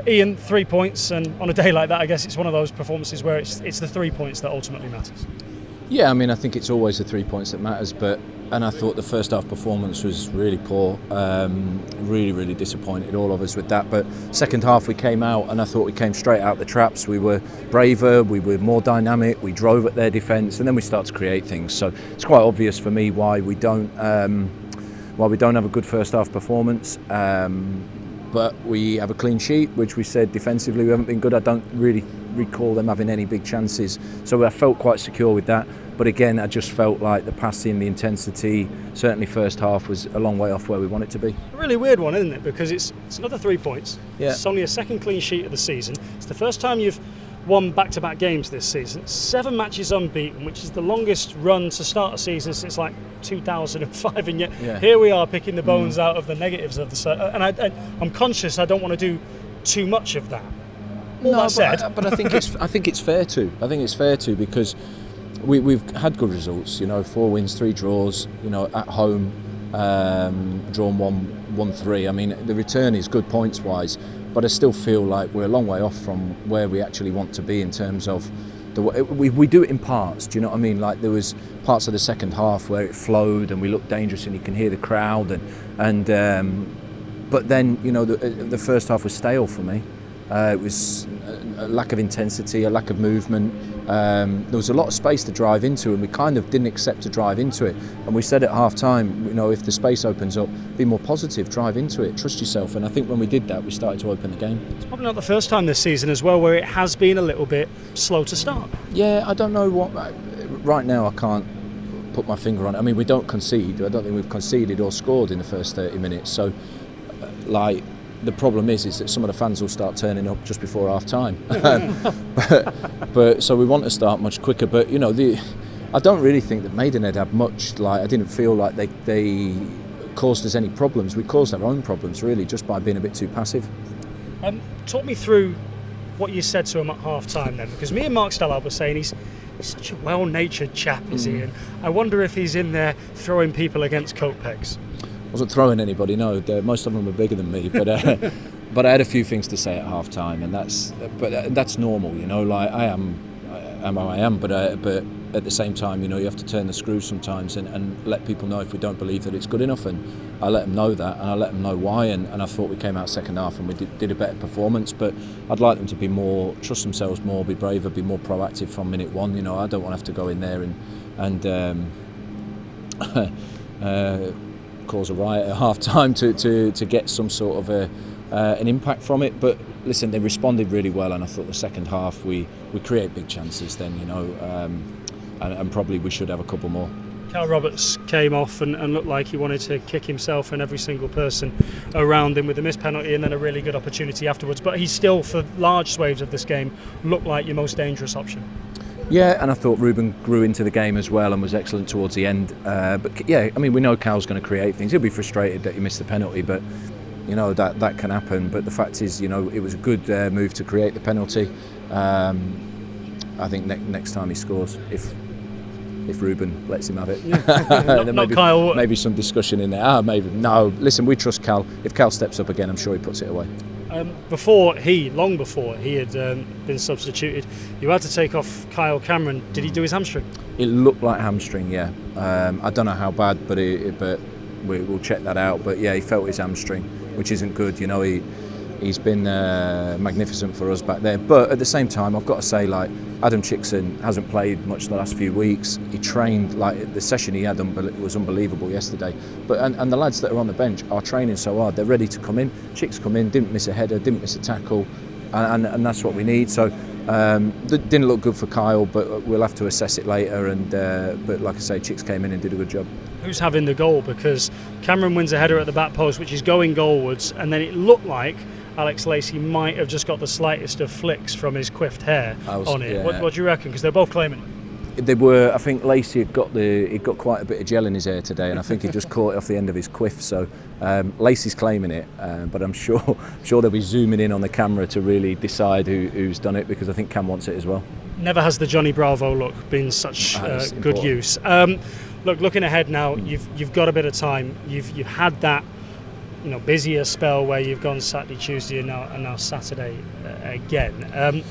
Ian, 3 points, and on a day like that, I guess it's one of those performances where it's the 3 points that ultimately matters. Yeah, I mean, I think it's always the 3 points that matters, and I thought the first half performance was really poor, really disappointed, all of us, with that. But second half we came out, and I thought we came straight out the traps. We were braver, we were more dynamic, we drove at their defence, and then we started to create things. So it's quite obvious for me why we don't have a good first half performance. But we have a clean sheet, which we said defensively we haven't been good. I don't really recall them having any big chances, so I felt quite secure with that. But again, I just felt like the passing, the intensity, certainly first half, was a long way off where we want it to be. A really weird one, isn't it? Because it's another 3 points. Yeah. It's only a second clean sheet of the season. It's the first time you've won back-to-back games this season. 7 matches unbeaten, which is the longest run to start a season since like 2005, and yet here we are picking the bones out of the negatives of the. And I'm conscious I don't want to do too much of that. All that said, but I think it's fair to. I think it's fair to, because we've had good results. 4 wins, 3 draws. At home, drawn 1-3. I mean, the return is good points wise, but I still feel like we're a long way off from where we actually want to be in terms of we do it in parts. Do you know what I mean? Like, there was parts of the second half where it flowed and we looked dangerous and you can hear the crowd but then the first half was stale for me. It was a lack of intensity, a lack of movement. There was a lot of space to drive into, and we kind of didn't accept to drive into it. And we said at half time, if the space opens up, be more positive, drive into it, trust yourself. And I think when we did that, we started to open the game. It's probably not the first time this season as well where it has been a little bit slow to start. Yeah, I don't know what. Right now, I can't put my finger on it. I mean, we don't concede. I don't think we've conceded or scored in the first 30 minutes. So, the problem is that some of the fans will start turning up just before half time. but so we want to start much quicker. But I don't really think that Maidenhead had much. I didn't feel like they caused us any problems. We caused our own problems really just by being a bit too passive. Talk me through what you said to him at half time then, because me and Mark Stallard were saying he's such a well-natured chap, is he? And I wonder if he's in there throwing people against coat pegs. I wasn't throwing anybody, no. Most of them were bigger than me, but I had a few things to say at half time, and that's normal, I am how I am, but at the same time, you have to turn the screws sometimes and let people know if we don't believe that it's good enough, and I let them know that, and I let them know why, and I thought we came out second half and we did a better performance, but I'd like them to be more, trust themselves more, be braver, be more proactive from minute one. I don't want to have to go in there and cause a riot at half time to get some sort of an impact from it. But listen, they responded really well, and I thought the second half we create big chances then, and probably we should have a couple more. Cal Roberts came off and looked like he wanted to kick himself and every single person around him with a missed penalty and then a really good opportunity afterwards, but he still, for large swathes of this game, looked like your most dangerous option. Yeah, and I thought Ruben grew into the game as well and was excellent towards the end. But yeah, I mean, we know Cal's going to create things. He'll be frustrated that he missed the penalty, but that can happen. But the fact is, it was a good move to create the penalty. I think next time he scores, if Ruben lets him have it, not Kyle. Maybe some discussion in there. Maybe no. Listen, we trust Cal. If Cal steps up again, I'm sure he puts it away. Long before he had been substituted, you had to take off Kyle Cameron. Did he do his hamstring? It looked like hamstring, yeah. I don't know how bad, but we'll check that out. But yeah, he felt his hamstring, which isn't good. He's been magnificent for us back there. But at the same time, I've got to say, Adam Chickson hasn't played much the last few weeks. He trained, the session he had was unbelievable yesterday. But and the lads that are on the bench are training so hard. They're ready to come in. Chicks come in, didn't miss a header, didn't miss a tackle, and that's what we need. So didn't look good for Kyle, but we'll have to assess it later. But like I say, Chicks came in and did a good job. Who's having the goal? Because Cameron wins a header at the back post, which is going goalwards, and then it looked like Alex Lacey might have just got the slightest of flicks from his quiffed hair on it. Yeah. What do you reckon? Because they're both claiming it. They were. I think Lacey had got quite a bit of gel in his hair today, and I think he just caught it off the end of his quiff. So Lacey's claiming it, but I'm sure they'll be zooming in on the camera to really decide who's done it, because I think Cam wants it as well. Never has the Johnny Bravo look been such good use. Looking ahead now, you've got a bit of time. You've had that busier spell where you've gone Saturday, Tuesday, and now Saturday again.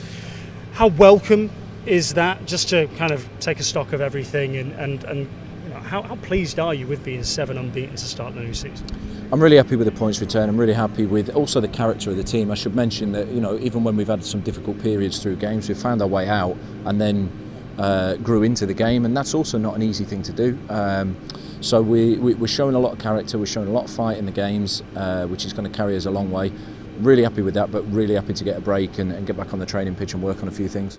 How welcome is that, just to kind of take a stock of everything, and how pleased are you with being 7 unbeaten to start the new season? I'm really happy with the points return. I'm really happy with also the character of the team. I should mention that even when we've had some difficult periods through games, we've found our way out and then grew into the game, and that's also not an easy thing to do. So we're showing a lot of character, we're showing a lot of fight in the games, which is going to carry us a long way. Really happy with that, but really happy to get a break and get back on the training pitch and work on a few things.